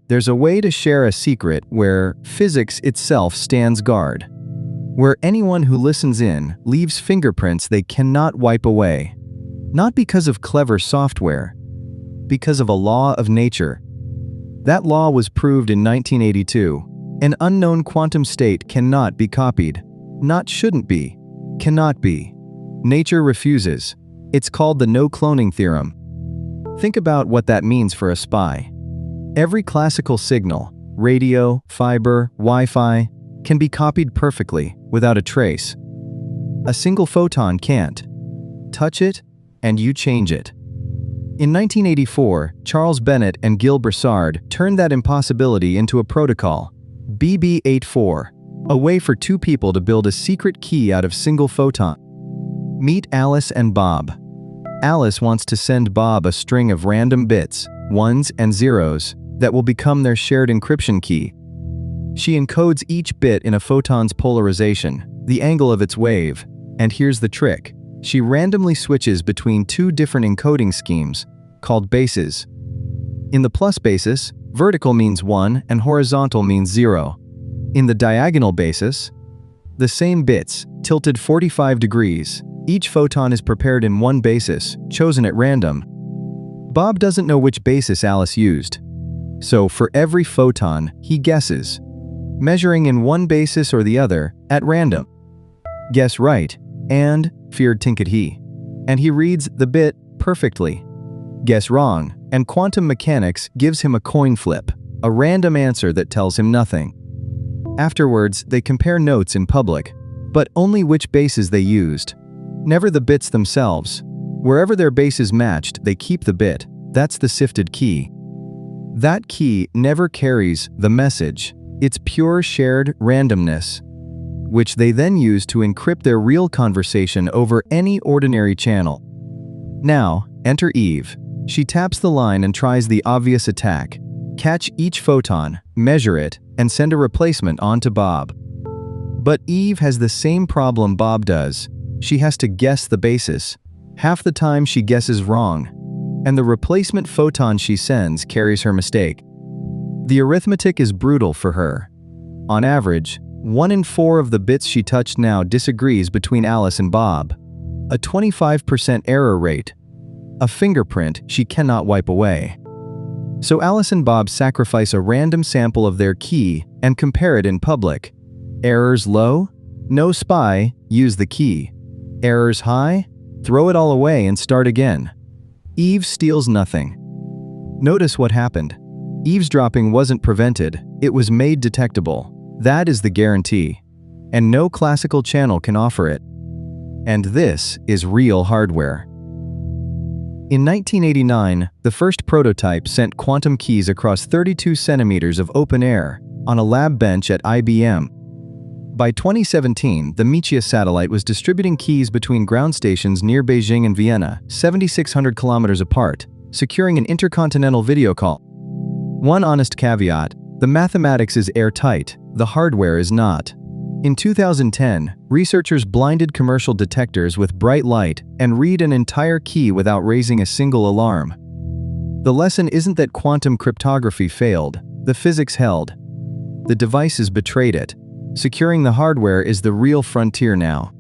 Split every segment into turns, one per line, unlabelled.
there's a way to share a secret where physics itself stands guard. Where anyone who listens in leaves fingerprints they cannot wipe away. Not because of clever software, because of a law of nature. That law was proved in 1982. An unknown quantum state cannot be copied. Not shouldn't be. Cannot be. Nature refuses. It's called the no-cloning theorem. Think about what that means for a spy. Every classical signal, radio, fiber, Wi-Fi, can be copied perfectly, without a trace. A single photon can't. Touch it, and you change it. In 1984, Charles Bennett and Gil Brassard turned that impossibility into a protocol, BB84, a way for two people to build a secret key out of single photon. Meet Alice and Bob. Alice wants to send Bob a string of random bits, ones and zeros, that will become their shared encryption key. She encodes each bit in a photon's polarization, the angle of its wave, and here's the trick. She randomly switches between two different encoding schemes, called bases. In the plus basis, vertical means 1 and horizontal means 0. In the diagonal basis, the same bits, tilted 45 degrees. Each photon is prepared in one basis, chosen at random. Bob doesn't know which basis Alice used. So for every photon, he guesses, measuring in one basis or the other, at random. Guess right, and, feared tinket he. And he reads the bit perfectly. Guess wrong, and quantum mechanics gives him a coin flip, a random answer that tells him nothing. Afterwards, they compare notes in public, but only which bases they used. Never the bits themselves. Wherever their bases matched, they keep the bit. That's the sifted key. That key never carries the message. It's pure shared randomness, which they then use to encrypt their real conversation over any ordinary channel. Now, enter Eve. She taps the line and tries the obvious attack. Catch each photon, measure it, and send a replacement on to Bob. But Eve has the same problem Bob does. She has to guess the basis. Half the time she guesses wrong, and the replacement photon she sends carries her mistake. The arithmetic is brutal for her. On average, 1 in 4 of the bits she touched now disagrees between Alice and Bob. A 25% error rate. A fingerprint she cannot wipe away. So Alice and Bob sacrifice a random sample of their key and compare it in public. Errors low? No spy, use the key. Errors high? Throw it all away and start again. Eve steals nothing. Notice what happened. Eavesdropping wasn't prevented, it was made detectable. That is the guarantee. And no classical channel can offer it. And this is real hardware. In 1989, the first prototype sent quantum keys across 32 centimeters of open air on a lab bench at IBM. By 2017, the Micius satellite was distributing keys between ground stations near Beijing and Vienna, 7,600 kilometers apart, securing an intercontinental video call. One honest caveat: the mathematics is airtight, the hardware is not. In 2010, researchers blinded commercial detectors with bright light and read an entire key without raising a single alarm. The lesson isn't that quantum cryptography failed, the physics held. The devices betrayed it. Securing the hardware is the real frontier now.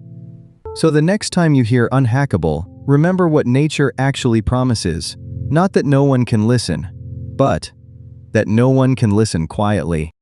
So the next time you hear unhackable, remember what nature actually promises. Not that no one can listen, but that no one can listen quietly.